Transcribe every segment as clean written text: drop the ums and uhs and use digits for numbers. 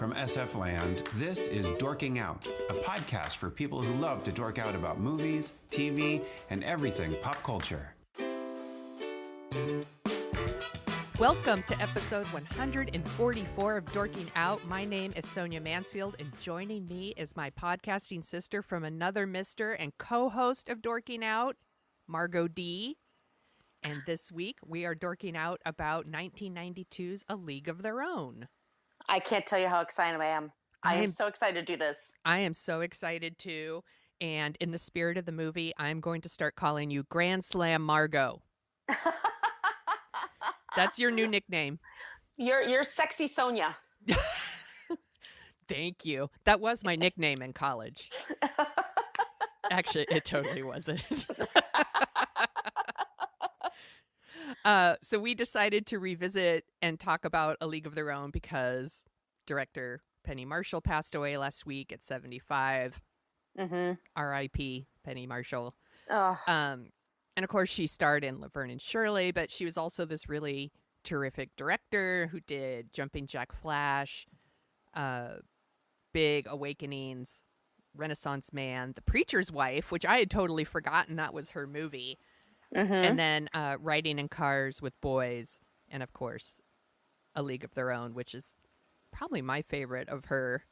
From SF Land, this is Dorking Out, a podcast for people who love to dork out about movies, TV, and everything pop culture. Welcome to episode 144 of Dorking Out. My name is Sonia Mansfield, and joining me is my podcasting sister from another mister and co-host of Dorking Out, Margo D. And this week, we are dorking out about 1992's A League of Their Own. I can't tell you how excited I am. I am so excited to do this. I am so excited, too. And in the spirit of the movie, I'm going to start calling you Grand Slam Margo. That's your new nickname. You're sexy Sonia. Thank you. That was my nickname in college. Actually, it totally wasn't. So we decided to revisit and talk about A League of Their Own because director Penny Marshall passed away last week at 75. Mm-hmm. R.I.P. Penny Marshall. Oh. And of course, she starred in Laverne and Shirley, but she was also this really terrific director who did Jumping Jack Flash, Big Awakenings, Renaissance Man, The Preacher's Wife, which I had totally forgotten that was her movie. Mm-hmm. And then Riding in Cars with Boys, and of course, A League of Their Own, which is probably my favorite of her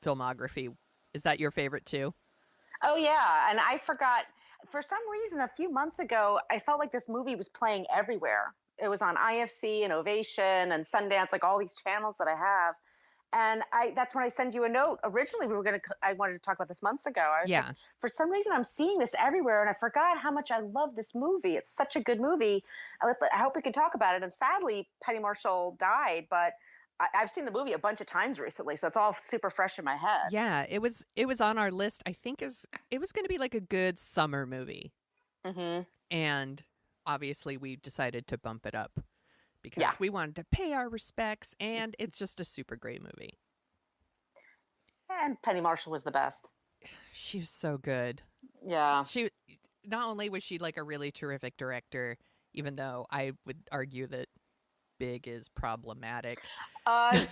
filmography. Is that your favorite too? Oh, yeah. And I forgot, for some reason, a few months ago, I felt like this movie was playing everywhere. It was on IFC and Ovation and Sundance, like all these channels that I have. And that's when I sent you a note. Originally, I wanted to talk about this months ago. I was like, for some reason, I'm seeing this everywhere, and I forgot how much I love this movie. It's such a good movie. I hope we can talk about it. And sadly, Penny Marshall died, but I've seen the movie a bunch of times recently, so it's all super fresh in my head. Yeah, it was on our list. I think it was going to be like a good summer movie. Mm-hmm. And obviously, we decided to bump it up. Because we wanted to pay our respects, and it's just a super great movie. And Penny Marshall was the best. She was so good. Yeah. She not only was she like a really terrific director, even though I would argue that Big is problematic. I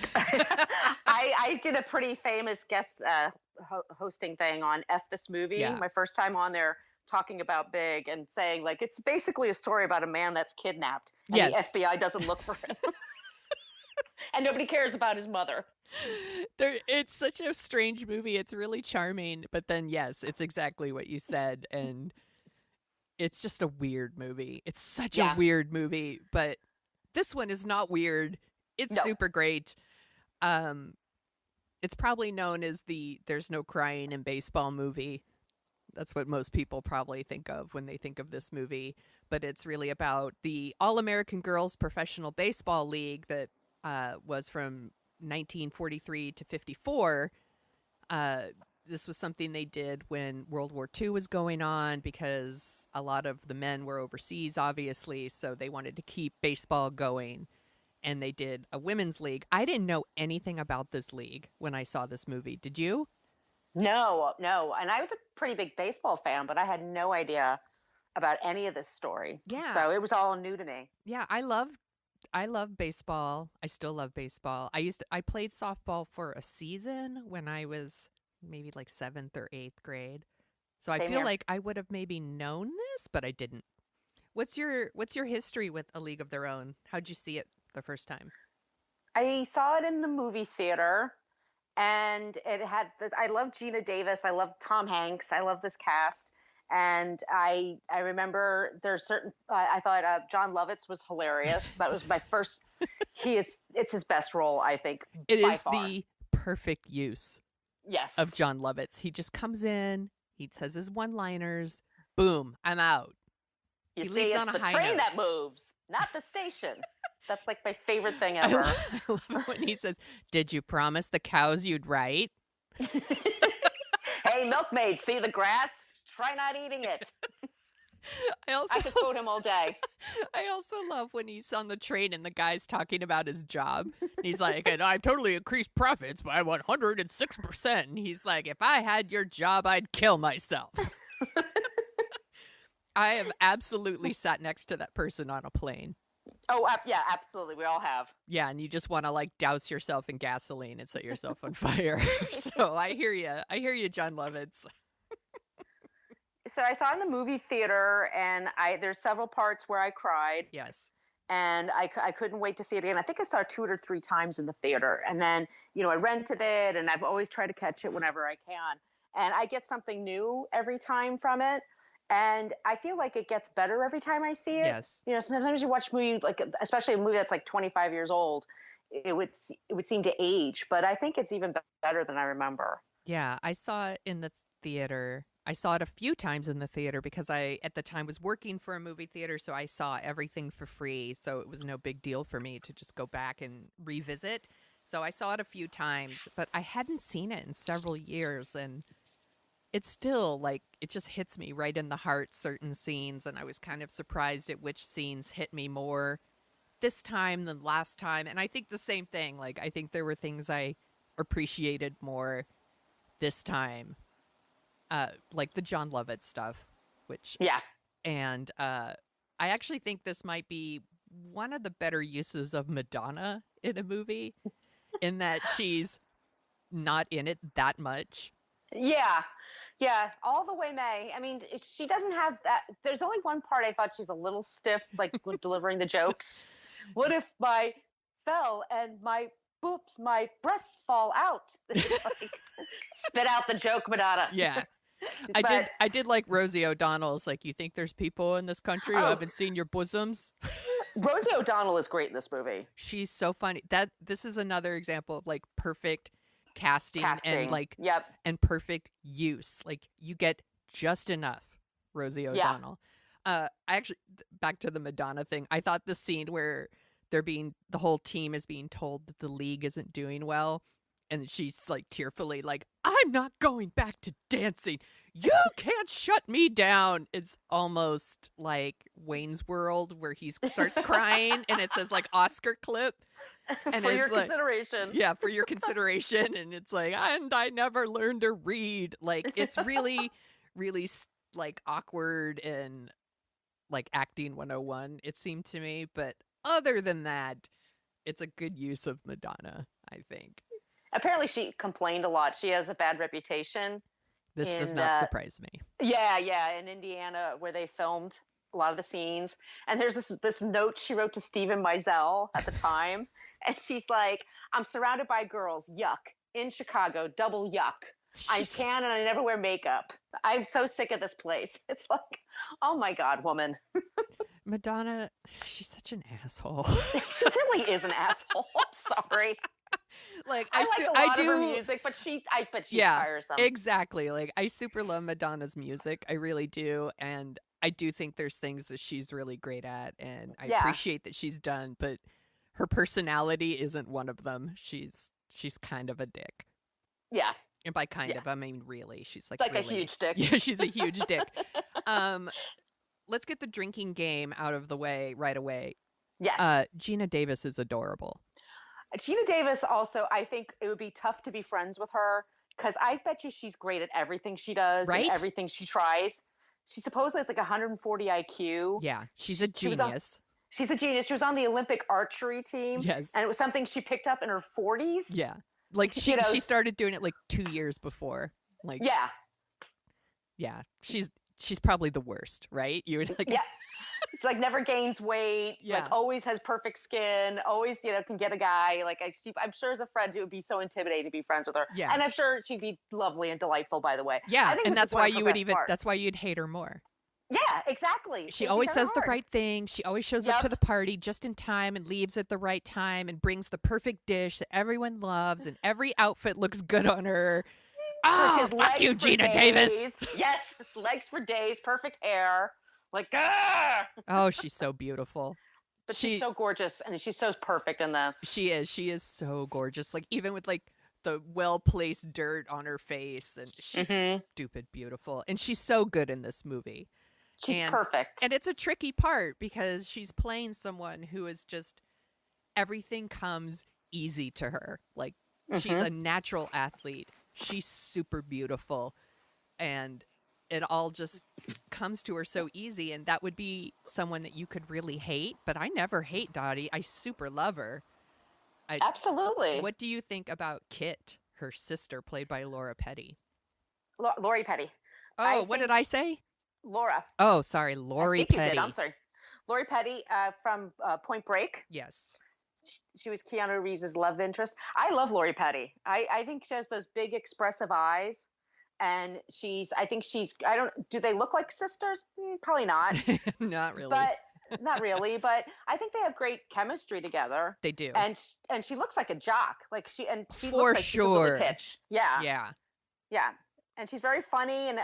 did a pretty famous guest hosting thing on F This Movie. Yeah. My first time on there. Talking about Big and saying, like, it's basically a story about a man that's kidnapped and the FBI doesn't look for him. And nobody cares about his mother. It's such a strange movie. It's really charming. But then, yes, it's exactly what you said. And it's just a weird movie. It's such a weird movie. But this one is not weird. It's super great. It's probably known as the There's No Crying in Baseball movie. That's what most people probably think of when they think of this movie. But it's really about the All-American Girls Professional Baseball League that was from 1943 to 54. This was something they did when World War II was going on because a lot of the men were overseas, obviously, so they wanted to keep baseball going. And they did a women's league. I didn't know anything about this league when I saw this movie. Did you? No. And I was a pretty big baseball fan, but I had no idea about any of this story. Yeah. So it was all new to me. Yeah, I love baseball. I still love baseball. I played softball for a season when I was maybe like 7th or 8th grade. So I feel like I would have maybe known this, but I didn't. What's your history with A League of Their Own? How'd you see it the first time? I saw it in the movie theater. And it had, I love Geena Davis. I love Tom Hanks. I love this cast. And I remember there's I thought John Lovitz was hilarious. That was my first, it's his best role, I think. It is the perfect use of John Lovitz. He just comes in, he says his one-liners, boom, I'm out. He leaves on a high note. It's the train that moves, not the station. That's like my favorite thing ever. I love it when he says, "Did you promise the cows you'd write?" Hey, milkmaid, see the grass? Try not eating it. I could quote him all day. I also love when he's on the train and the guy's talking about his job. He's like, and I've totally increased profits by 106%. And he's like, if I had your job, I'd kill myself. I have absolutely sat next to that person on a plane. Oh, yeah, absolutely. We all have. Yeah, and you just want to like douse yourself in gasoline and set yourself on fire. So I hear you. I hear you, John Lovitz. So I saw it in the movie theater, and there's several parts where I cried. Yes. And I couldn't wait to see it again. I think I saw it 2 or 3 times in the theater. And then, I rented it, and I've always tried to catch it whenever I can. And I get something new every time from it. And I feel like it gets better every time I see it. Yes. Sometimes you watch a movie, like, especially a movie that's like 25 years old, it would seem to age. But I think it's even better than I remember. Yeah, I saw it in the theater. I saw it a few times in the theater because I, at the time, was working for a movie theater, so I saw everything for free, so it was no big deal for me to just go back and revisit. So I saw it a few times, but I hadn't seen it in several years, and it's still, like, it just hits me right in the heart, certain scenes, and I was kind of surprised at which scenes hit me more this time than last time, and I think the same thing. Like, I think there were things I appreciated more this time. Like the John Lovitz stuff, and I actually think this might be one of the better uses of Madonna in a movie, in that she's not in it that much. Yeah, all the way May. I mean, she doesn't have that. There's only one part I thought she's a little stiff, like when delivering the jokes. What if I fell and my breasts fall out? Like, spit out the joke, Madonna. Yeah. I did like Rosie O'Donnell's, like, you think there's people in this country who haven't seen your bosoms? Rosie O'Donnell is great in this movie. She's so funny. This is another example of like perfect casting. And like, and perfect use. Like, you get just enough Rosie O'Donnell. I actually, back to the Madonna thing, I thought the scene where the whole team is being told that the league isn't doing well, and she's like tearfully like, I'm not going back to dancing. You can't shut me down. It's almost like Wayne's World, where he starts crying and it says like Oscar clip. And for it's your like, consideration. Yeah, for your consideration. And it's like, and I never learned to read. Like, it's really, really like awkward and like acting 101, it seemed to me. But other than that, it's a good use of Madonna, I think. Apparently she complained a lot. She has a bad reputation. This does not surprise me. Yeah, in Indiana, where they filmed a lot of the scenes. And there's this note she wrote to Stephen Meisel at the time. And she's like, I'm surrounded by girls. Yuck. In Chicago, double yuck. I can and I never wear makeup. I'm so sick of this place. It's like, oh my God, woman. Madonna, she's such an asshole. She really is an asshole. I'm sorry. Like, I like a lot of her music, but she's tiresome. Exactly. Like, I super love Madonna's music. I really do. And I do think there's things that she's really great at, and I appreciate that she's done, but her personality isn't one of them. She's kind of a dick. Yeah. And by kind of, I mean really. She's like, a huge dick. Yeah, she's a huge dick. Let's get the drinking game out of the way right away. Yes. Geena Davis is adorable. Geena Davis also, I think it would be tough to be friends with her, because I bet you she's great at everything she does, right? And everything she tries. She supposedly has like 140 IQ. Yeah, she's a genius. She's a genius. She was on the Olympic archery team. Yes. And it was something she picked up in her 40s. Yeah. Like, she started doing it like 2 years before. Like, yeah. She's probably the worst, right? You would like. Yeah. It's like never gains weight. Yeah. Like always has perfect skin. Always, can get a guy. Like I'm sure as a friend, it would be so intimidating to be friends with her. Yeah. And I'm sure she'd be lovely and delightful, by the way. Yeah. And that's why that's why you'd hate her more. Yeah, exactly. She always says the right thing. She always shows up to the party just in time and leaves at the right time and brings the perfect dish that everyone loves, and every outfit looks good on her. Oh, fuck you, Geena Davis. Yes, legs for days, perfect hair. Like, ah! Oh, she's so beautiful. But she's so gorgeous, and she's so perfect in this. She is so gorgeous. Like, even with like the well-placed dirt on her face, and she's stupid beautiful. And she's so good in this movie. She's perfect. And it's a tricky part because she's playing someone who is just, everything comes easy to her. Like, she's a natural athlete. She's super beautiful. And it all just comes to her so easy, and that would be someone that you could really hate. But I never hate Dottie. I super love her. Absolutely. What do you think about Kit, her sister, played by Laura Petty? Lori Petty. Oh, what did I say? Laura. Oh, sorry, Lori Petty. You did. I'm sorry. Lori Petty from Point Break. Yes. She was Keanu Reeves' love interest. I love Lori Petty. I think she has those big expressive eyes. And do they look like sisters? Probably not. Not really. But not really. But I think they have great chemistry together. They do. And she looks like a jock. She For looks like sure. She's a pitch. Yeah. Yeah. Yeah. And she's very funny, and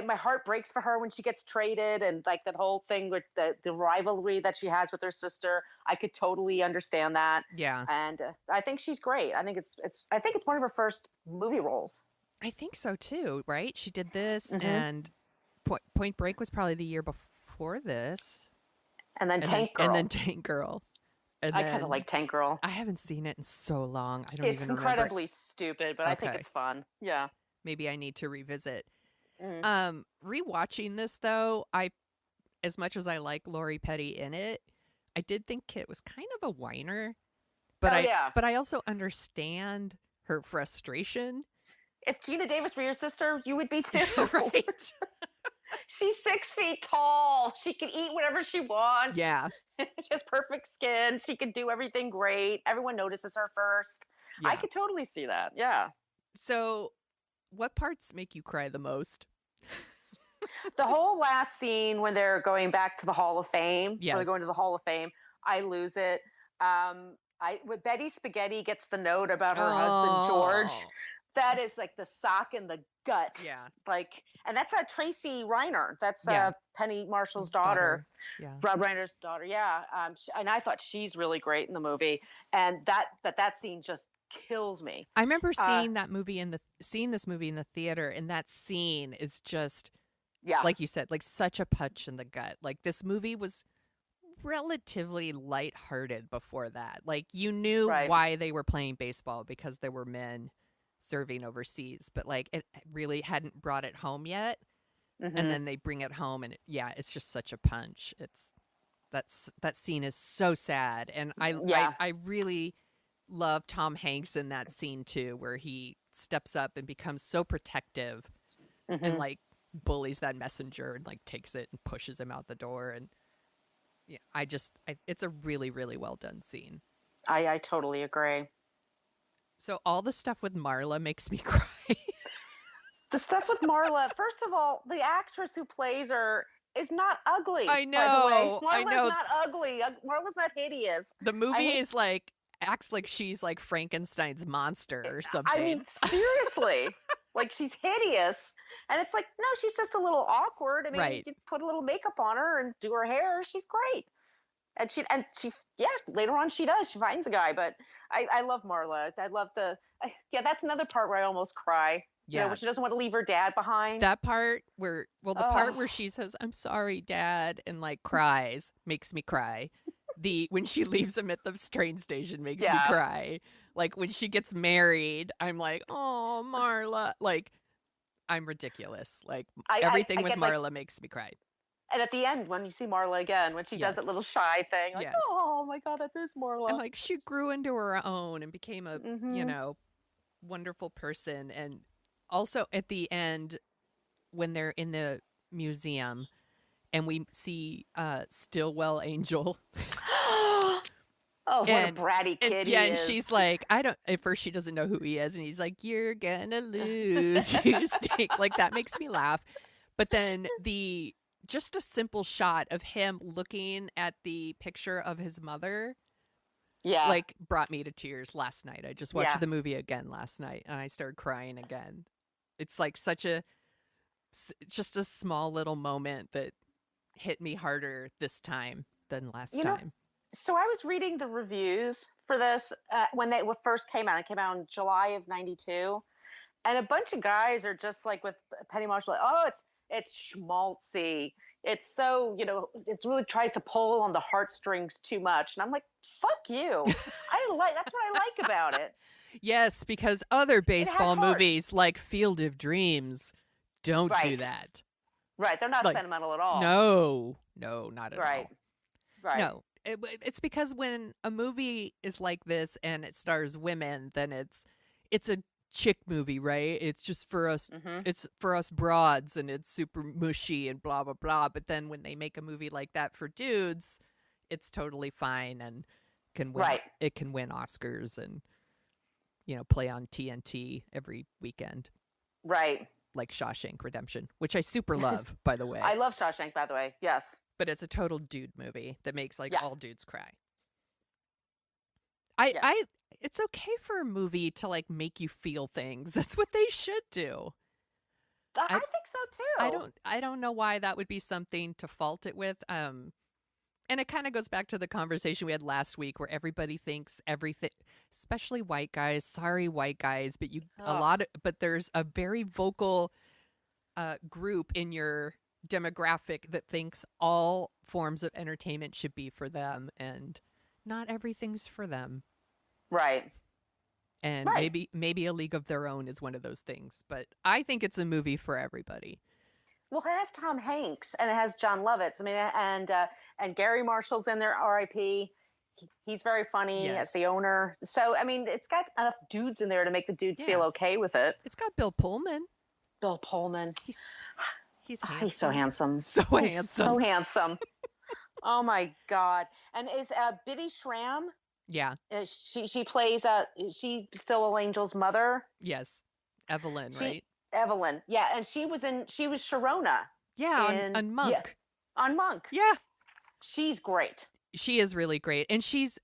my heart breaks for her when she gets traded, and like that whole thing with the rivalry that she has with her sister. I could totally understand that. Yeah. And I think she's great. I think it's one of her first movie roles. I think so too. Right? She did this, and Point Break was probably the year before this. And then Tank Girl. And then Tank Girl. I kind of like Tank Girl. I haven't seen it in so long. I don't It's even remember. It's incredibly stupid, but I think it's fun. Yeah. Maybe I need to revisit. Rewatching this though, as much as I like Lori Petty in it, I did think Kit was kind of a whiner. But I also understand her frustration. If Geena Davis were your sister, you would be too. Right. She's 6 feet tall. She can eat whatever she wants. Yeah. She has perfect skin. She can do everything great. Everyone notices her first. Yeah. I could totally see that. Yeah. So what parts make you cry the most? The whole last scene when they're going back to the Hall of Fame. Yes. When they're going to the Hall of Fame. I lose it. When Betty Spaghetti gets the note about her husband, George, that is like the sock in the gut. Yeah. And that's Tracy Reiner. That's Penny Marshall's daughter. Yeah. Rob Reiner's daughter. Yeah. And I thought she's really great in the movie. And that scene just kills me. I remember seeing this movie in the theater, and that scene is just, like you said, like such a punch in the gut. Like this movie was relatively lighthearted before that. Like you knew why they were playing baseball, because there were men serving overseas, but like it really hadn't brought it home yet. And then they bring it home, and it's just such a punch. That scene is so sad, and I really love Tom Hanks in that scene too, where he steps up and becomes so protective and like bullies that messenger and like takes it and pushes him out the door. And it's a really, really well done scene. I totally agree. So all the stuff with Marla makes me cry. The stuff with Marla, first of all, the actress who plays her is not ugly. I know. By the way. I know. Marla's not ugly. Marla's not hideous. The movie acts like she's like Frankenstein's monster or something. I mean, seriously. Like she's hideous. And it's like, no, she's just a little awkward. I mean, you put a little makeup on her and do her hair. She's great. And she, later on she does. She finds a guy. But I love Marla. I love that's another part where I almost cry. Yeah. You know, where she doesn't want to leave her dad behind. That part where, part where she says, "I'm sorry, Dad," and like cries makes me cry. When she leaves him at the train station makes me cry. Like when she gets married, I'm like, oh, Marla. Like I'm ridiculous. Like everything with Marla makes me cry. And at the end, when you see Marla again, when she does that little shy thing, like, oh my God, that is Marla. I'm like, she grew into her own and became a, wonderful person. And also at the end, when they're in the museum and we see Stillwell Angel. Oh, what a bratty kid he is. And she's like, at first she doesn't know who he is. And he's like, you're gonna lose. You stink. Like, that makes me laugh. But then just a simple shot of him looking at the picture of his mother, like brought me to tears last night. I just watched the movie again last night and I started crying again. It's like just a small little moment that hit me harder this time than last time. So I was reading the reviews for this when they first came out. It came out in July of '92, and a bunch of guys are just like with Penny Marshall, like, oh, it's schmaltzy. It's so, it really tries to pull on the heartstrings too much. And I'm like, fuck you. That's what I like about it. Yes, because other baseball movies like Field of Dreams don't do that. Right. They're not Like, sentimental at all. no, not at Right. all. Right. No, it's because when a movie is like this and it stars women, then it's a chick movie, right? It's just for us. Mm-hmm. It's for us broads, and it's super mushy and blah blah blah. But then when they make a movie like that for dudes, it's totally fine and can win. Right. It can win Oscars and play on TNT every weekend, Right. like Shawshank Redemption, which I super love, by the way. I love Shawshank, by the way. Yes. But it's a total dude movie that makes like Yeah. all dudes cry. Yes. It's okay for a movie to like make you feel things. That's what they should do. I think so too. I don't know why that would be something to fault it with. And it kind of goes back to the conversation we had last week where everybody thinks everything, especially white guys. Sorry, white guys, but but there's a very vocal group in your demographic that thinks all forms of entertainment should be for them, and not everything's for them. Right. And maybe A League of Their Own is one of those things, but I think it's a movie for everybody. Well, it has Tom Hanks and it has John Lovitz. I mean, and Gary Marshall's in there, R.I.P. He's very funny as the owner. So, I mean, it's got enough dudes in there to make the dudes feel okay with it. It's got Bill Pullman. He's handsome. He's so handsome. So handsome. Oh my God. And is Biddy Schramm? Yeah. She plays she's still Angel's mother. Yes. Evelyn, right? Evelyn. Yeah. And she was Sharona. Yeah. On Monk. Yeah, on Monk. Yeah. She's great. She is really great. And she's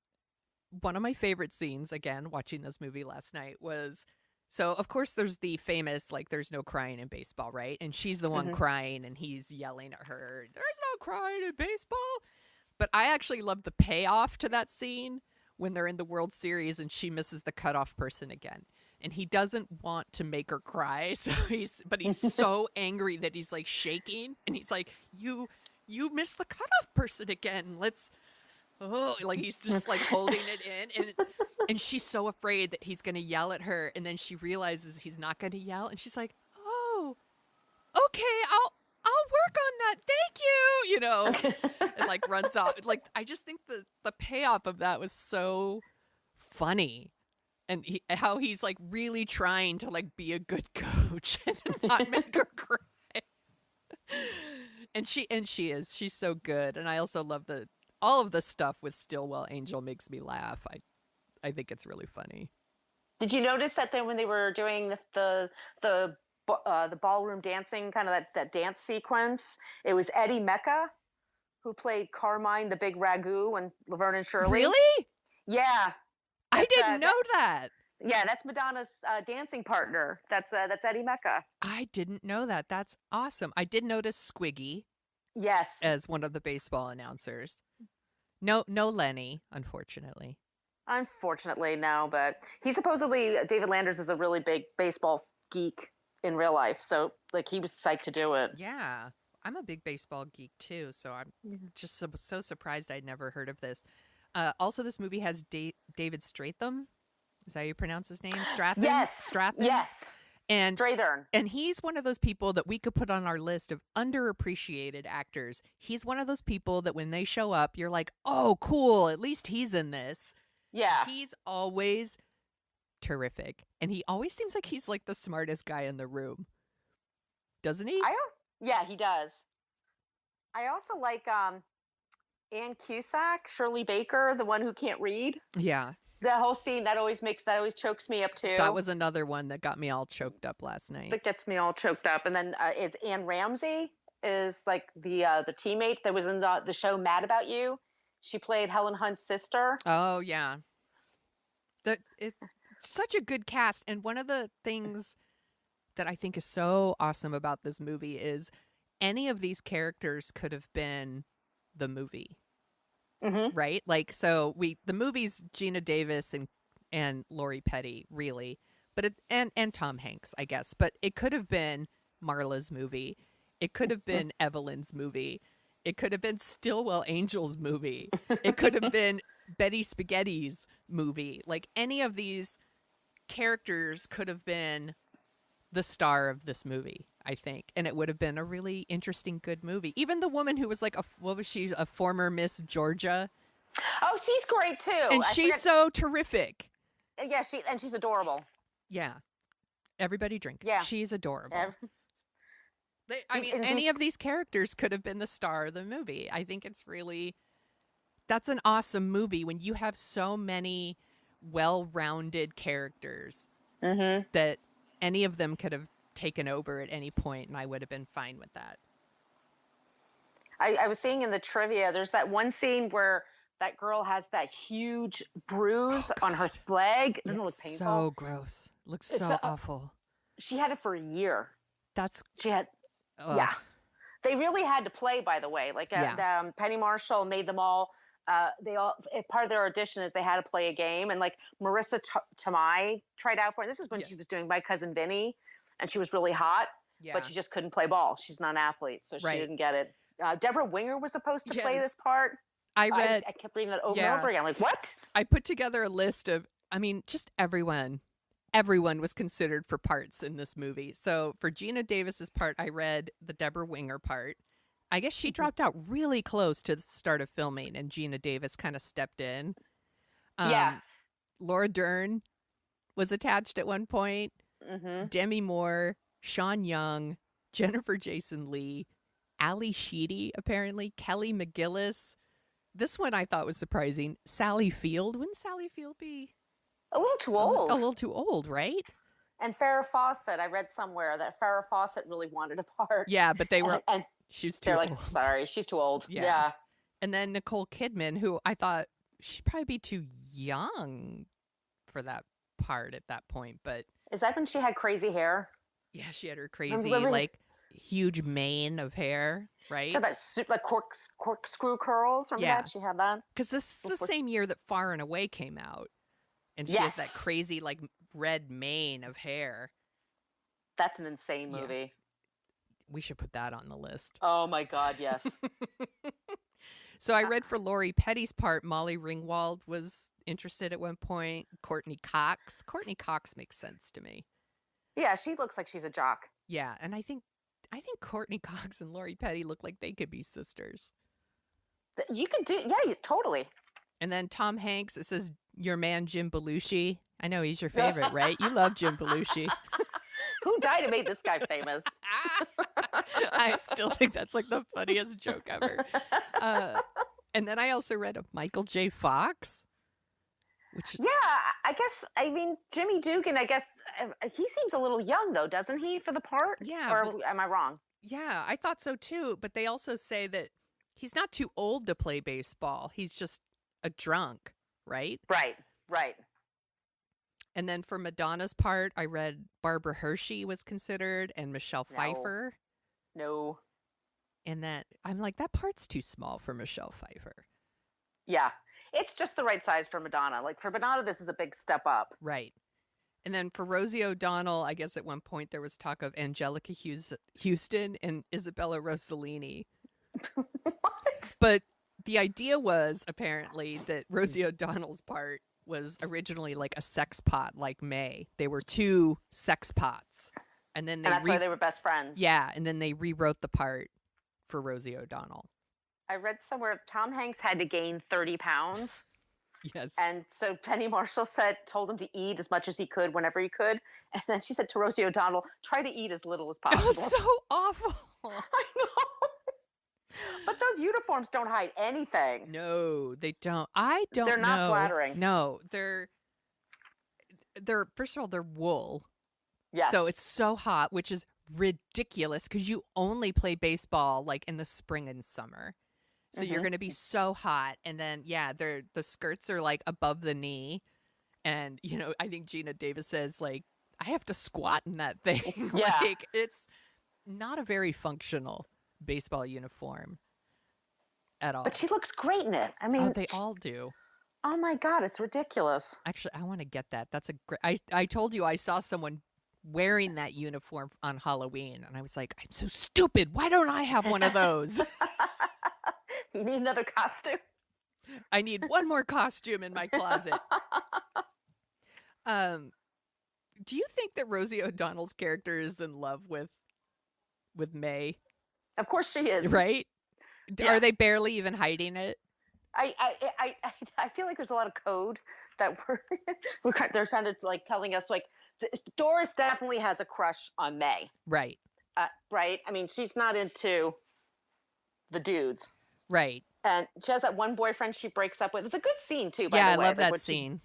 one of my favorite scenes, again, watching this movie last night was, so of course there's the famous, like, there's no crying in baseball, right? And she's the one crying and he's yelling at her, there's no crying in baseball. But I actually love the payoff to that scene when they're in the World Series and she misses the cutoff person again. And he doesn't want to make her cry. So he's so angry that he's like shaking and he's like, you missed the cutoff person again. Like he's just like holding it in. And she's so afraid that he's going to yell at her. And then she realizes he's not going to yell. And she's like, oh, okay, I'll work on that. Thank you. And like runs off. Like, I just think the payoff of that was so funny. And how he's like really trying to like be a good coach and not make her cry. And she's so good. And I also love all of the stuff with Stillwell Angel makes me laugh. I think it's really funny. Did you notice that then when they were doing the ballroom dancing, kind of that dance sequence, it was Eddie Mecca who played Carmine the Big Ragu and Laverne and Shirley? Really? Yeah. I didn't know that. Yeah, that's Madonna's dancing partner. That's Eddie Mecca. I didn't know that. That's awesome. I did notice Squiggy. Yes. As one of the baseball announcers. No Lenny, unfortunately. Unfortunately, no, but David Landers is a really big baseball geek in real life. So like he was psyched to do it. Yeah. I'm a big baseball geek too, so I'm just so surprised I'd never heard of this. Also, this movie has David Stratham. Is that how you pronounce his name? Stratham? Yes. Stratham? Yes. And Strathern. And he's one of those people that we could put on our list of underappreciated actors. He's one of those people that when they show up, you're like, oh, cool. At least he's in this. Yeah. He's always terrific. And he always seems like he's like the smartest guy in the room. Doesn't he? Yeah, he does. I also like Ann Cusack, Shirley Baker, the one who can't read. Yeah. That whole scene, that always chokes me up too. That was another one that got me all choked up last night. That gets me all choked up. And then is Ann Ramsey is like the teammate that was in the show Mad About You. She played Helen Hunt's sister. Oh yeah. It's such a good cast. And one of the things that I think is so awesome about this movie is any of these characters could have been the movie. Mm-hmm. Right? Like, so the movie's Geena Davis and Lori Petty, really. But and Tom Hanks, I guess. But it could have been Marla's movie. It could have been Evelyn's movie. It could have been Stillwell Angel's movie. It could have been Betty Spaghetti's movie. Like, any of these characters could have been the star of this movie. I think, and it would have been a really interesting, good movie. Even the woman who was like what was she, a former Miss Georgia? Oh, she's great too. And she's so terrific. Yeah, she's adorable. Yeah. Everybody drink. Yeah. She's adorable. Any of these characters could have been the star of the movie. I think that's an awesome movie when you have so many well-rounded characters that any of them could have taken over at any point, and I would have been fine with that. I was seeing in the trivia, there's that one scene where that girl has that huge bruise on her leg. Doesn't it look painful? So gross. Looks so awful. She had it for a year. Yeah. They really had to play, by the way. Like Penny Marshall made them all. Part of their audition is they had to play a game, and like Marissa Tomei tried out for it. This is when she was doing My Cousin Vinny, and she was really hot, but she just couldn't play ball. She's not an athlete, so she didn't get it. Deborah Winger was supposed to play this part. I kept reading that over and over again. I'm like, what? I put together a list of, just everyone. Everyone was considered for parts in this movie. So for Geena Davis's part, I read the Deborah Winger part. I guess she dropped out really close to the start of filming, and Geena Davis kind of stepped in. Laura Dern was attached at one point. Demi Moore, Sean Young, Jennifer Jason Leigh, Ali Sheedy, apparently, Kelly McGillis. This one I thought was surprising. Sally Field. Wouldn't Sally Field be a little too old? A little too old, right? And Farrah Fawcett. I read somewhere that Farrah Fawcett really wanted a part. Yeah, but they were. And she was too old. Like, sorry, she's too old. Yeah. And then Nicole Kidman, who I thought she'd probably be too young for that part at that point. But is that when she had crazy hair? Yeah, she had her crazy huge mane of hair. Right? So that like corkscrew curls. Remember that? She had that? Because this is the same year that Far and Away came out. And she has that crazy like red mane of hair. That's an insane movie. We should put that on the list. Oh my God, yes. So I read for Lori Petty's part, Molly Ringwald was interested at one point. Courtney Cox. Courtney Cox makes sense to me. Yeah, she looks like she's a jock. Yeah, and I think Courtney Cox and Lori Petty look like they could be sisters. You could do, totally. And then Tom Hanks, it says your man Jim Belushi. I know he's your favorite, right? You love Jim Belushi. Who died and made this guy famous? I still think that's like the funniest joke ever. And then I also read of Michael J. Fox. I guess, Jimmy Dugan, I guess, he seems a little young, though, doesn't he, for the part? Yeah. Or am I wrong? Yeah, I thought so, too. But they also say that he's not too old to play baseball. He's just a drunk, right? Right. And then for Madonna's part, I read Barbara Hershey was considered and Michelle Pfeiffer. No. And that, I'm like, that part's too small for Michelle Pfeiffer. Yeah. It's just the right size for Madonna. Like, for Madonna, this is a big step up. Right. And then for Rosie O'Donnell, I guess at one point there was talk of Angelica Houston and Isabella Rossellini. What? But the idea was, apparently, that Rosie O'Donnell's part was originally like a sex pot, like May. They were two sex pots. And that's why they were best friends. Yeah, and then they rewrote the part for Rosie O'Donnell. I read somewhere Tom Hanks had to gain 30 pounds. Yes. And so Penny Marshall told him to eat as much as he could whenever he could. And then she said to Rosie O'Donnell, try to eat as little as possible. It was so awful. I know. But those uniforms don't hide anything. No, they don't. I don't know. They're not flattering. No, they're first of all, they're wool. Yes. So it's so hot, which is ridiculous because you only play baseball like in the spring and summer. So you're going to be so hot. And then, the skirts are like above the knee. And, I think Geena Davis says, like, I have to squat in that thing. Yeah. Like, it's not a very functional baseball uniform at all. But she looks great in it. I mean, they all do. Oh my God, it's ridiculous. Actually, I want to get that. That's a great. I told you I saw someone wearing that uniform on Halloween, and I was like, I'm so stupid. Why don't I have one of those? You need another costume? I need one more costume in my closet. Do you think that Rosie O'Donnell's character is in love with with May, Of course she is. right? Yeah. Are they barely even hiding it? I feel like there's a lot of code that they're kind of like telling us, like, Doris definitely has a crush on May. Right. Right. I mean, she's not into the dudes. Right. And she has that one boyfriend she breaks up with. It's a good scene too, by Yeah, the way. I love like that scene.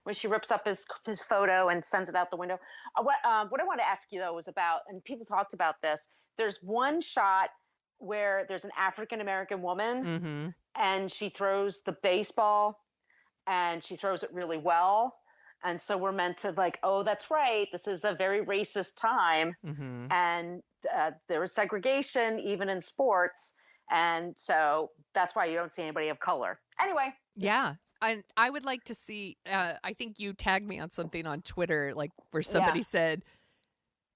when she rips up his photo and sends it out the window. What I want to ask you though was about, and people talked about this. There's one shot where there's an African American woman, Mm-hmm. and she throws the baseball, and she throws it really well. And so we're meant to like, oh, that's right. This is a very racist time, Mm-hmm. and there was segregation even in sports. And so that's why you don't see anybody of color. Anyway. Yeah. And I would like to see, I think you tagged me on something on Twitter, like where somebody said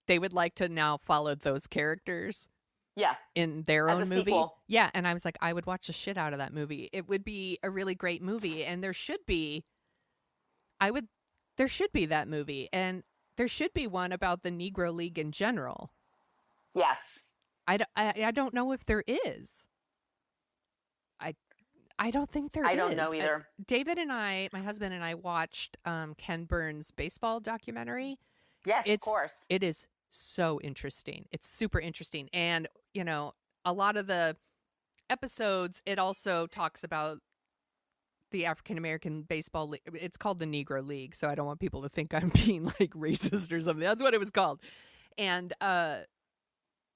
they would like to now follow those characters. Yeah. In their As own a movie. sequel. Yeah. And I was like, I would watch the shit out of that movie. It would be a really great movie. And there should be that movie. And there should be one about the Negro League in general. Yes. I don't know if there is. I don't think there is. I don't know either. David and I, my husband and I, watched Ken Burns' baseball documentary. Yes, of course. It is so interesting. It's super interesting. And, you know, a lot of the episodes, it also talks about the African American baseball league. It's called the Negro League, so I don't want people to think I'm being like racist or something. That's what it was called. And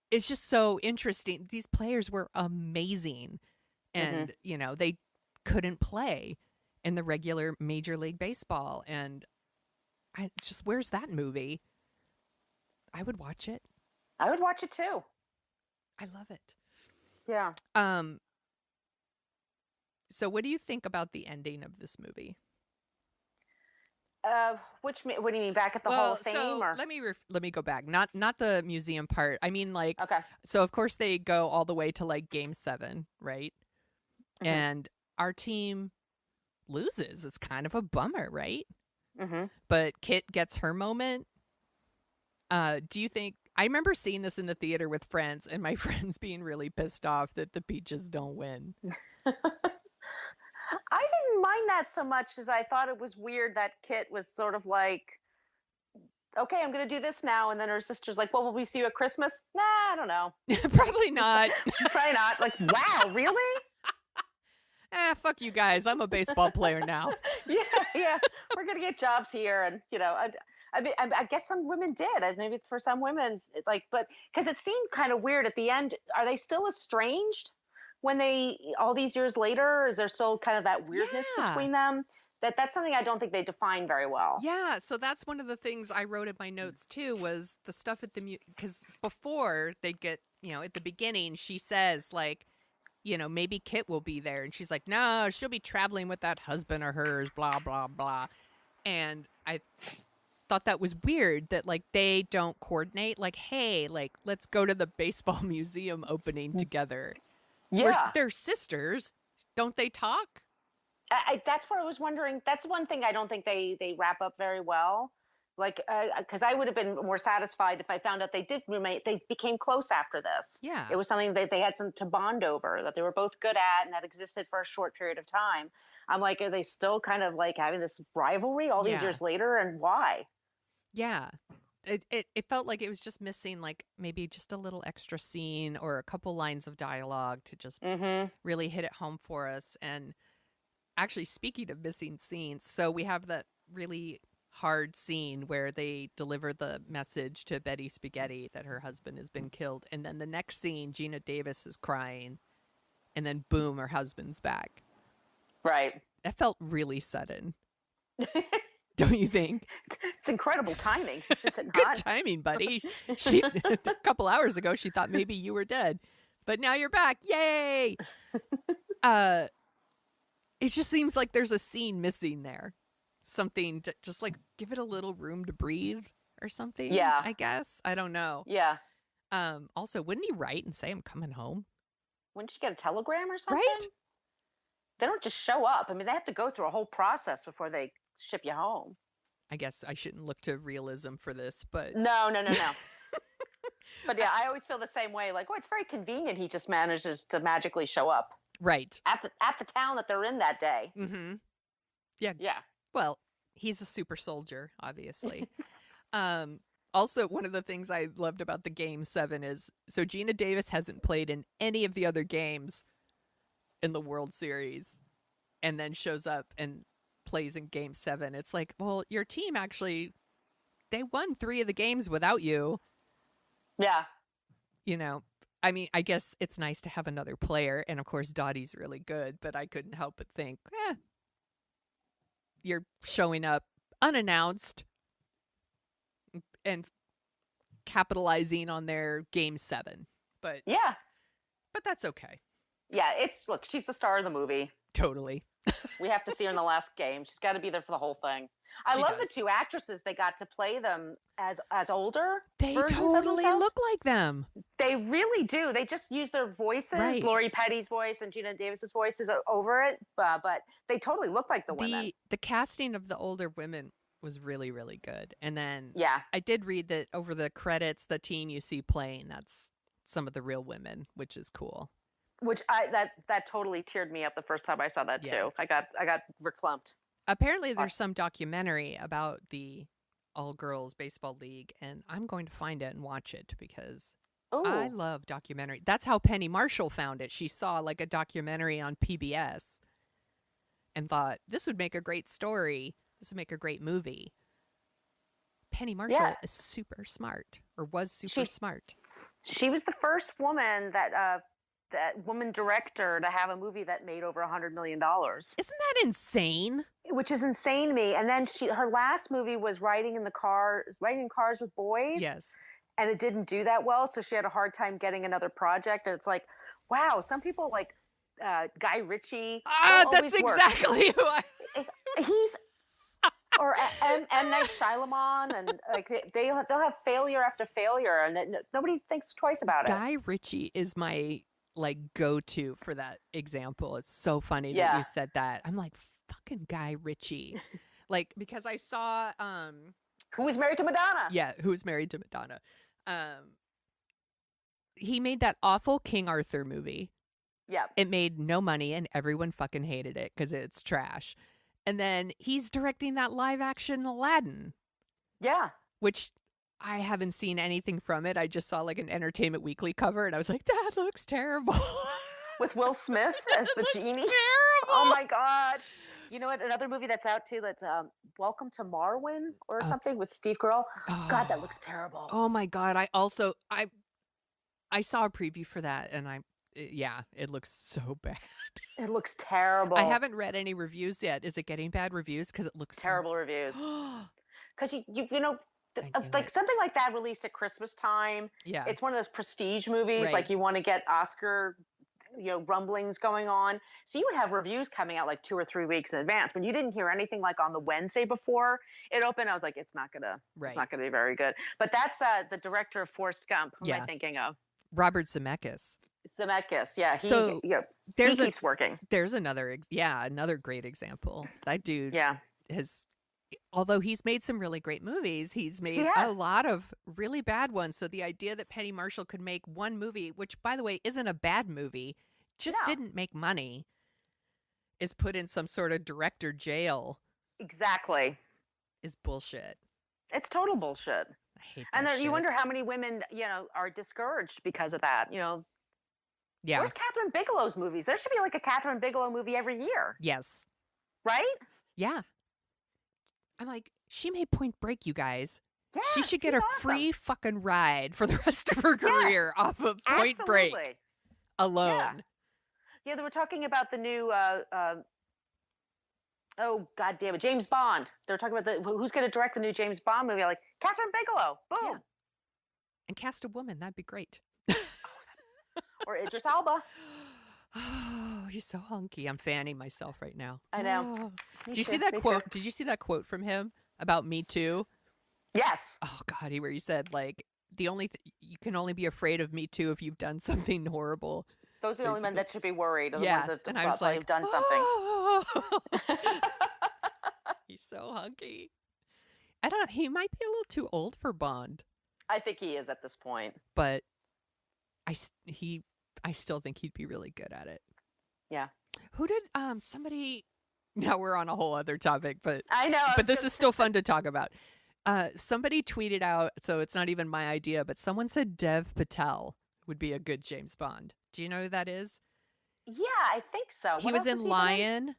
it's just so interesting. These players were amazing. And, you know, they couldn't play in the regular Major League Baseball. And where's that movie? I would watch it. I would watch it too. I love it. Yeah. So what do you think about the ending of this movie? What do you mean, back at the Hall of Fame? So or? let me go back. Not the museum part. I mean, like, okay. So of course they go all the way to like Game 7, right? Mm-hmm. And our team loses. It's kind of a bummer, right? Mm-hmm. But Kit gets her moment. Do you think? I remember seeing this in the theater with friends, and my friends being really pissed off that the Peaches don't win. I didn't mind that so much as I thought it was weird that Kit was sort of like, okay, I'm going to do this now. And then her sister's like, well, will we see you at Christmas? Nah, I don't know. Probably not. Probably not. Like, wow, really? Fuck you guys. I'm a baseball player now. Yeah. We're going to get jobs here. And, you know, I guess some women did. Maybe for some women, it's like, but because it seemed kind of weird at the end. Are they still estranged when all these years later? Is there still kind of that weirdness between them? That's something I don't think they define very well. Yeah, so that's one of the things I wrote in my notes too, was the stuff at the because before they get, you know, at the beginning, she says like, you know, maybe Kit will be there, and she's like, no, she'll be traveling with that husband of hers, blah blah blah, and I thought that was weird that like they don't coordinate, like, hey, like let's go to the baseball museum opening together. Yeah, they're sisters, don't they talk? That's what I was wondering. That's one thing I don't think they wrap up very well. Like, because I would have been more satisfied if I found out they did roommate. They became close after this. Yeah, it was something that they had some to bond over, that they were both good at, and that existed for a short period of time. I'm like, are they still kind of like having this rivalry all these years later, and why? Yeah. It felt like it was just missing like maybe just a little extra scene or a couple lines of dialogue to just really hit it home for us. And actually, speaking of missing scenes, so we have that really hard scene where they deliver the message to Betty Spaghetti that her husband has been killed. And then the next scene, Geena Davis is crying. And then boom, her husband's back. Right. That felt really sudden. Don't you think? It's incredible timing. Is it not? Good timing, buddy. She a couple hours ago she thought maybe you were dead, but now you're back. Yay! It just seems like there's a scene missing there. Something to just like give it a little room to breathe or something. Yeah, I guess. I don't know. Yeah. Also, wouldn't he write and say I'm coming home? Wouldn't you get a telegram or something? Right? They don't just show up. I mean, they have to go through a whole process before they ship you home. I guess I shouldn't look to realism for this, but no. But yeah, I always feel the same way. Like, oh, it's very convenient. He just manages to magically show up Right. at the town that they're in that day. Mm-hmm. Yeah. Yeah. Well, he's a super soldier, obviously. Also, one of the things I loved about the Game 7 is, so Geena Davis hasn't played in any of the other games in the World Series and then shows up and plays in Game 7. It's like, well, your team actually, they won 3 of the games without you. Yeah. You know, I mean, I guess it's nice to have another player. And of course, Dottie's really good, but I couldn't help but think, you're showing up unannounced and capitalizing on their Game 7. But that's okay. Yeah, look, she's the star of the movie. Totally. We have to see her in the last game. She's got to be there for the whole thing. I love the 2 actresses. They got to play them as older They versions of totally themselves. look like them. They really do. They just use their voices. Right. Lori Petty's voice and Geena Davis's voice is over it, but they totally look like the women. The casting of the older women was really, really good. And then Yeah. I did read that over the credits, the team you see playing, that's some of the real women, which is cool. Which that totally teared me up the first time I saw that too. I got verklempt. Apparently there's some documentary about the all-girls baseball league, and I'm going to find it and watch it because I love documentary. That's how Penny Marshall found it. She saw like a documentary on PBS and thought, this would make a great story. This would make a great movie. Penny Marshall is super smart, or was super smart. She was the first woman that woman director to have a movie that made over $100 million. Isn't that insane? Which is insane to me. And then her last movie was Riding in Cars with Boys. Yes. And it didn't do that well, so she had a hard time getting another project. And it's like, wow, some people like Guy Ritchie. That's exactly who he's or M. Night Shyamalan, and like they'll have failure after failure, and nobody thinks twice about it. Guy Ritchie is my like go-to for that example. It's so funny that you said that. I'm like, fucking Guy Ritchie. Like, because I saw Who Was Married to Madonna. Yeah, Who Was Married to Madonna. He made that awful King Arthur movie. Yeah. It made no money and everyone fucking hated it because it's trash. And then he's directing that live action Aladdin. Yeah. Which I haven't seen anything from it. I just saw like an Entertainment Weekly cover and I was like, that looks terrible. With Will Smith as the genie. Terrible. Oh my God. You know what? Another movie that's out too, that's Welcome to Marwin or something with Steve Carell. Oh. God, that looks terrible. Oh my God. I saw a preview for that and it looks so bad. It looks terrible. I haven't read any reviews yet. Is it getting bad reviews? Because it looks terrible reviews. Because you know, like something like that released at Christmas time. Yeah, it's one of those prestige movies. Right. Like you want to get Oscar, rumblings going on. So you would have reviews coming out like 2 or 3 weeks in advance. When you didn't hear anything like on the Wednesday before it opened, I was like, it's not gonna be very good. But that's the director of Forrest Gump. Who am I thinking of? Robert Zemeckis. Yeah. He keeps working. There's another great example. That dude has, although he's made some really great movies, he's made a lot of really bad ones. So the idea that Penny Marshall could make one movie, which by the way isn't a bad movie, just didn't make money, is put in some sort of director jail. Exactly. Is bullshit. It's total bullshit. I hate that and then shit. You wonder how many women, are discouraged because of that, Yeah. Where's Catherine Bigelow's movies? There should be like a Catherine Bigelow movie every year. Yes. Right? Yeah. I'm like, she made Point Break, you guys. Yeah, she should get a free fucking ride for the rest of her career off of Point Break alone. Yeah, they were talking about the new, oh, God damn it, James Bond. They're talking about who's going to direct the new James Bond movie. Like, Catherine Bigelow. Boom. Yeah. And cast a woman. That'd be great. Or Idris Elba. Oh, he's so hunky. I'm fanning myself right now. I know. Oh. Did you see that quote? Did you see that quote from him about Me Too? Yes. Oh God, where he said like you can only be afraid of Me Too if you've done something horrible. Those are the only men that should be worried. Are the ones that and I was like, have done something. He's so hunky. I don't know. He might be a little too old for Bond. I think he is at this point. but I still think he'd be really good at it. Yeah. Who did somebody? Now we're on a whole other topic, but I know. but this is still fun to talk about. Somebody tweeted out, so it's not even my idea, but someone said Dev Patel would be a good James Bond. Do you know who that is? Yeah, I think so. He was in Lion.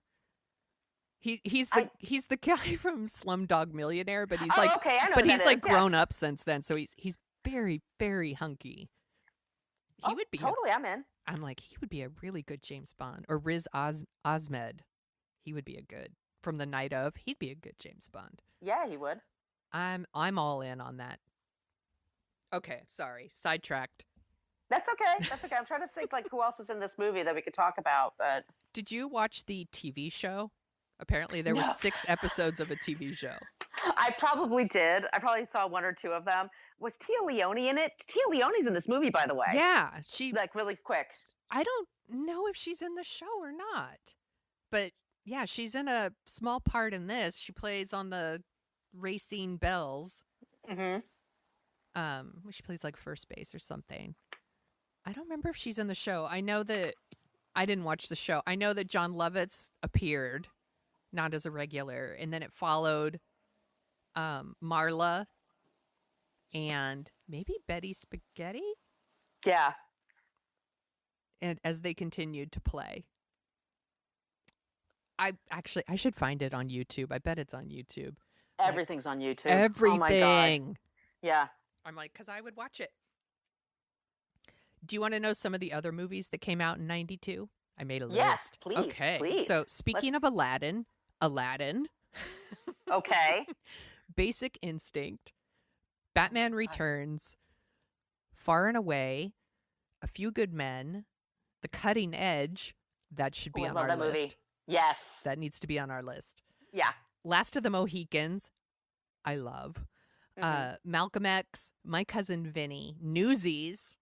He's the guy from Slumdog Millionaire, but he's okay, I know but who he's that like is, grown yes. up since then, so he's very, very hunky. He would be totally. I'm in. I'm like, he would be a really good James Bond. Or Riz Ahmed. He would be a good from the Night of. He'd be a good James Bond. Yeah, he would. I'm all in on that. Okay, sorry, sidetracked. That's okay. That's okay. I'm trying to think like who else is in this movie that we could talk about. But Did you watch the TV show? Apparently, there were 6 episodes of a TV show. I probably did. I probably saw 1 or 2 of them. Was Tia Leone in it? Tia Leone's in this movie, by the way. Yeah, she. Like really quick. I don't know if she's in the show or not, but yeah, she's in a small part in this. She plays on the Racing Bells. Mm-hmm. She plays like first base or something. I don't remember if she's in the show. I know that I didn't watch the show. I know that John Lovitz appeared, not as a regular, and then it followed Marla and maybe Betty Spaghetti, Yeah. and as they continued to play. I should find it on YouTube. I bet it's on YouTube. Everything's on YouTube. Everything. Oh my God. Yeah. I'm like, because I would watch it. Do you want to know some of the other movies that came out in 92? I made a Yes, list. please. Okay. Please. So speaking of Aladdin, Okay. Basic Instinct, Batman Returns, Far and Away, A Few Good Men, The Cutting Edge. That should be I on love our that list. movie. Yes. That needs to be on our list. Yeah. Last of the Mohicans, I love. Mm-hmm. Malcolm X, My Cousin Vinny, Newsies,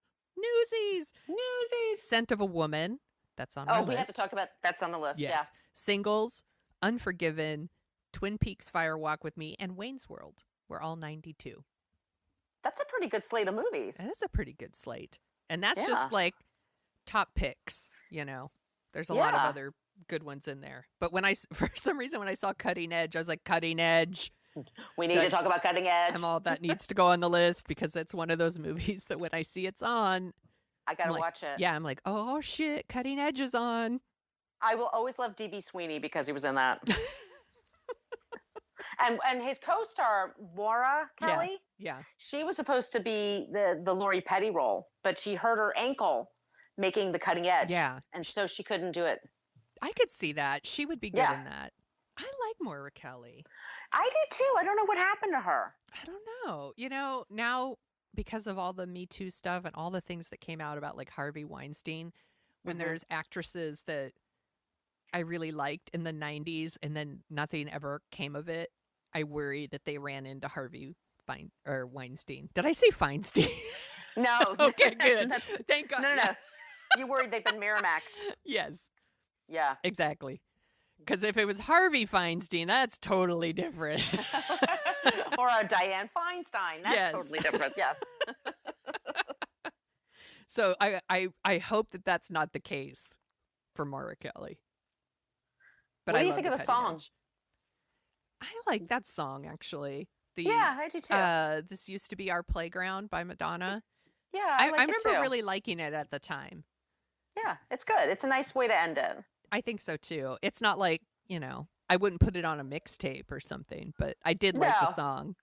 Scent of a Woman. That's on our list. We have to talk about that's on the list. Yes. Yeah. Singles, Unforgiven, Twin Peaks Fire Walk with Me, and Wayne's World. We're all 92. That's a pretty good slate of movies. That is a pretty good slate. And that's Yeah. just like top picks, you know. There's a lot of other good ones in there. But for some reason, when I saw Cutting Edge, I was like, Cutting Edge. We need to talk about Cutting Edge. That needs to go on the list because it's one of those movies that when I see it's on, I gotta watch it. Yeah, I'm like, oh shit, Cutting Edge is on. I will always love D.B. Sweeney because he was in that. and his co-star Maura Kelly. Yeah. She was supposed to be the Lori Petty role, but she hurt her ankle making The Cutting Edge. Yeah. And so she couldn't do it. I could see that. She would be good in that. I like Maura Kelly. I do too. I don't know what happened to her. I don't know. You know, now because of all the Me Too stuff and all the things that came out about like Harvey Weinstein, when there's actresses that I really liked in the 90s and then nothing ever came of it, I worry that they ran into Harvey Weinstein. Did I say Feinstein? No. Okay, good. Thank God. No. You worried they've been Miramaxed. Yes. Yeah. Exactly. Because if it was Harvey Feinstein, that's totally different. Or a Diane Feinstein. That's totally different. Yes. So I hope that that's not the case for Maura Kelly. But what do I you love think of the Cutting song? Edge. I like that song actually. Yeah, I do too. This Used to Be Our Playground by Madonna. Yeah, I like remember it too. really liking it at the time. Yeah, it's good. It's a nice way to end it. I think so too. It's not like, you know, I wouldn't put it on a mixtape or something, but I did like the song.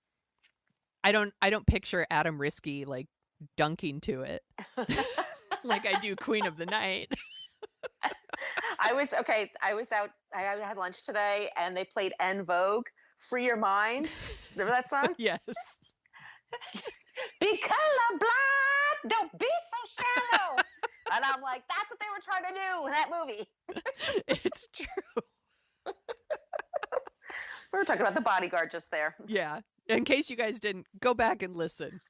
I don't picture Adam Risky like dunking to it like I do Queen of the Night. I was out. I had lunch today, and they played En Vogue, "Free Your Mind." Remember that song? Yes. Be colorblind, don't be so shallow. And I'm like, that's what they were trying to do in that movie. It's true. We were talking about The Bodyguard just there. Yeah. In case you guys didn't, go back and listen.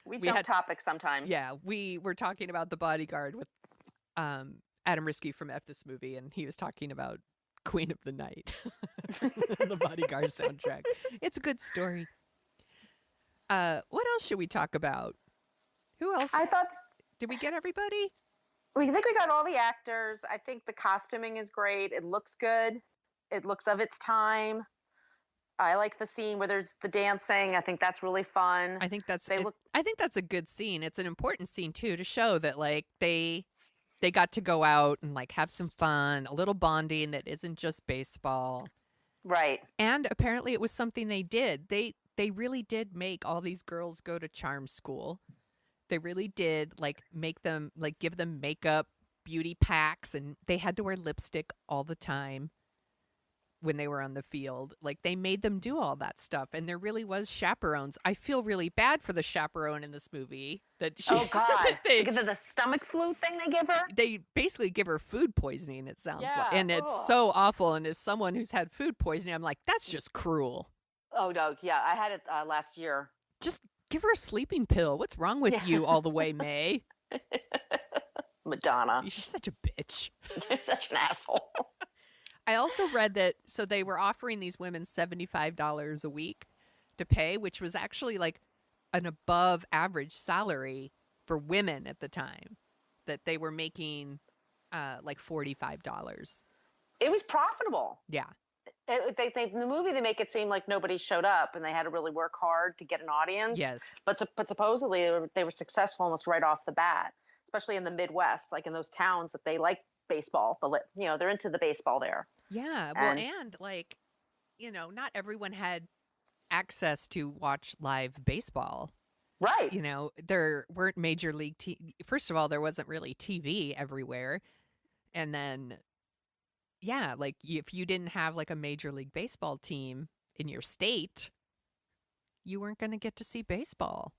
We jump topics sometimes. Yeah, we were talking about The Bodyguard with Adam Risky from F This Movie, and he was talking about Queen of the Night, the Bodyguard soundtrack. It's a good story. What else should we talk about? Who else? I thought Did we get everybody? we think we got all the actors. I think the costuming is great. It looks good. It looks of its time. I like the scene where there's the dancing. I think that's really fun. I think that's They look I think that's a good scene. It's an important scene too to show that like they got to go out and like have some fun, a little bonding that isn't just baseball. right. And apparently it was something they did. They really did make all these girls go to charm school. They really did like make them like give them makeup, beauty packs, and they had to wear lipstick all the time when they were on the field. Like they made them do all that stuff, and there really was chaperones. I feel really bad for the chaperone in this movie that she Oh God! they, Because of the stomach flu thing they give her. they basically give her food poisoning, it sounds Yeah. like. And it's Ugh. so awful, and as someone who's had food poisoning, I'm like, that's just cruel. Oh no! Yeah, I had it last year. Just give her a sleeping pill. What's wrong with you all the way, May? Madonna. You're such a bitch. You're such an asshole. I also read that so they were offering these women $75 a week to pay, which was actually like an above average salary for women at the time, that they were making like $45. It was profitable. Yeah. In the movie, they make it seem like nobody showed up and they had to really work hard to get an audience. Yes. But supposedly they were successful almost right off the bat, especially in the Midwest, like in those towns that they like baseball. They're into the baseball there. Yeah. Well, and like, not everyone had access to watch live baseball. Right. There weren't major league first of all, there wasn't really TV everywhere. And then yeah, like if you didn't have like a major league baseball team in your state, you weren't going to get to see baseball.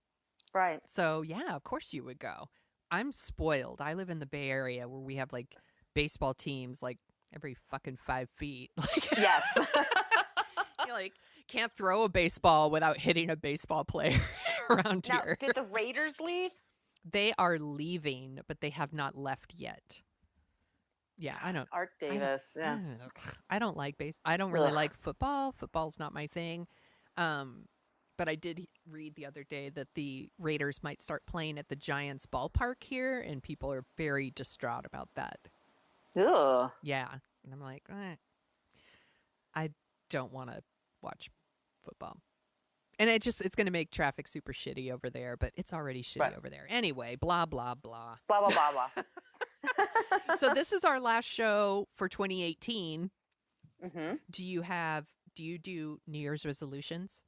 Right. So yeah, of course you would go. I'm spoiled. I live in the Bay Area where we have like baseball teams like every fucking 5 feet. Like Yes. you like can't throw a baseball without hitting a baseball player around Now, here. did the Raiders leave? They are leaving, but they have not left yet. Yeah, I don't. Art Davis. Yeah. I don't like I don't really Ugh. like football. Football's not my thing. But I did read the other day that the Raiders might start playing at the Giants ballpark here, and people are very distraught about that. Ugh. Yeah, and I'm like, I don't want to watch football. And it's going to make traffic super shitty over there, but it's already shitty over there. Anyway, blah, blah, blah. Blah, blah, blah, blah. So this is our last show for 2018. Mm-hmm. Do you do New Year's resolutions?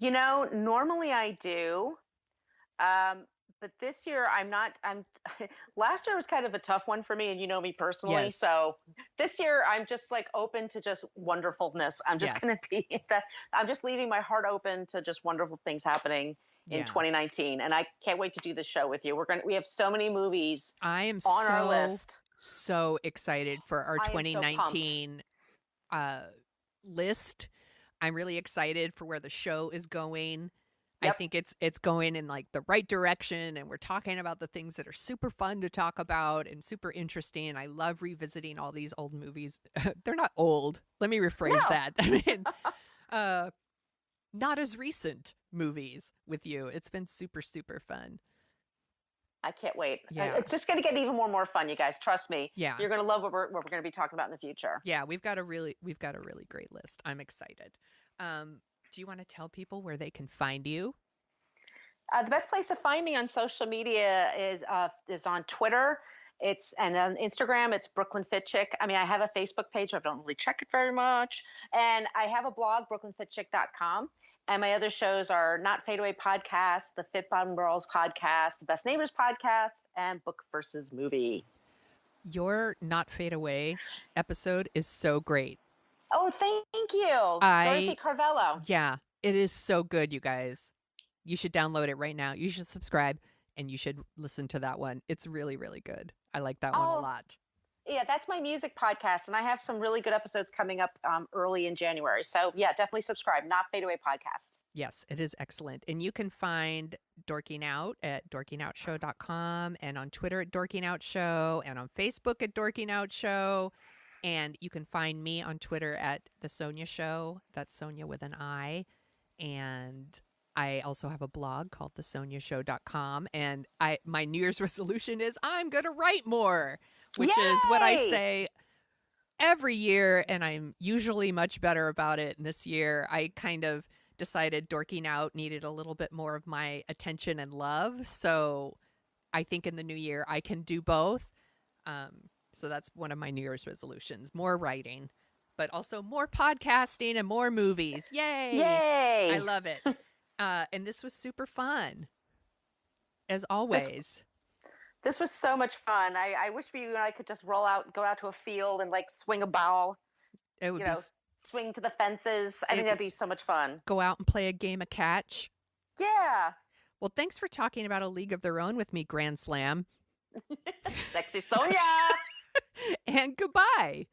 Normally I do. But this year last year was kind of a tough one for me, and you know me personally. Yes. So this year I'm just like open to just wonderfulness. I'm just going to be I'm just leaving my heart open to just wonderful things happening in 2019. And I can't wait to do this show with you. We have so many movies I am on our list. So excited for our I am so 2019 list. I'm really excited for where the show is going. Yep. I think it's going in like the right direction, and we're talking about the things that are super fun to talk about and super interesting. I love revisiting all these old movies. They're not old. Let me rephrase that. I mean, not as recent movies with you. It's been super, super fun. I can't wait. Yeah. It's just going to get even more fun, you guys. Trust me. Yeah. You're going to love what we're going to be talking about in the future. Yeah, we've got a really great list. I'm excited. Do you want to tell people where they can find you? The best place to find me on social media is on Twitter. And on Instagram, it's Brooklyn Fit Chick. I mean, I have a Facebook page, but I don't really check it very much. And I have a blog, brooklynfitchick.com. And my other shows are Not Fade Away Podcast, the Fit Bottom Girls Podcast, the Best Neighbors Podcast, and Book versus Movie. Your Not Fade Away episode is so great. Oh, thank you. Dorothy Carvello. Yeah, it is so good, you guys. You should download it right now. You should subscribe, and you should listen to that one. It's really, really good. I like that one a lot. Yeah, that's my music podcast, and I have some really good episodes coming up early in January. So, yeah, definitely subscribe. Not Fade Away Podcast. Yes, it is excellent. And you can find Dorking Out at dorkingoutshow.com, and on Twitter at Dorking Out Show, and on Facebook at Dorking Out Show. And you can find me on Twitter at The Sonia Show. That's Sonia with an I. And I also have a blog called thesoniashow.com. And my New Year's resolution is I'm going to write more, which is what I say every year. And I'm usually much better about it. And this year I kind of decided Dorking Out needed a little bit more of my attention and love. So I think in the new year I can do both. So that's one of my New Year's resolutions, more writing, but also more podcasting and more movies. Yay! Yay! I love it. And this was super fun, as always. This was so much fun. I wish you and I could just go out to a field and like swing a ball. It would swing to the fences. I think that'd be so much fun. Go out and play a game of catch. Yeah. Well, thanks for talking about A League of Their Own with me, Grand Slam. Sexy Sonia. And goodbye.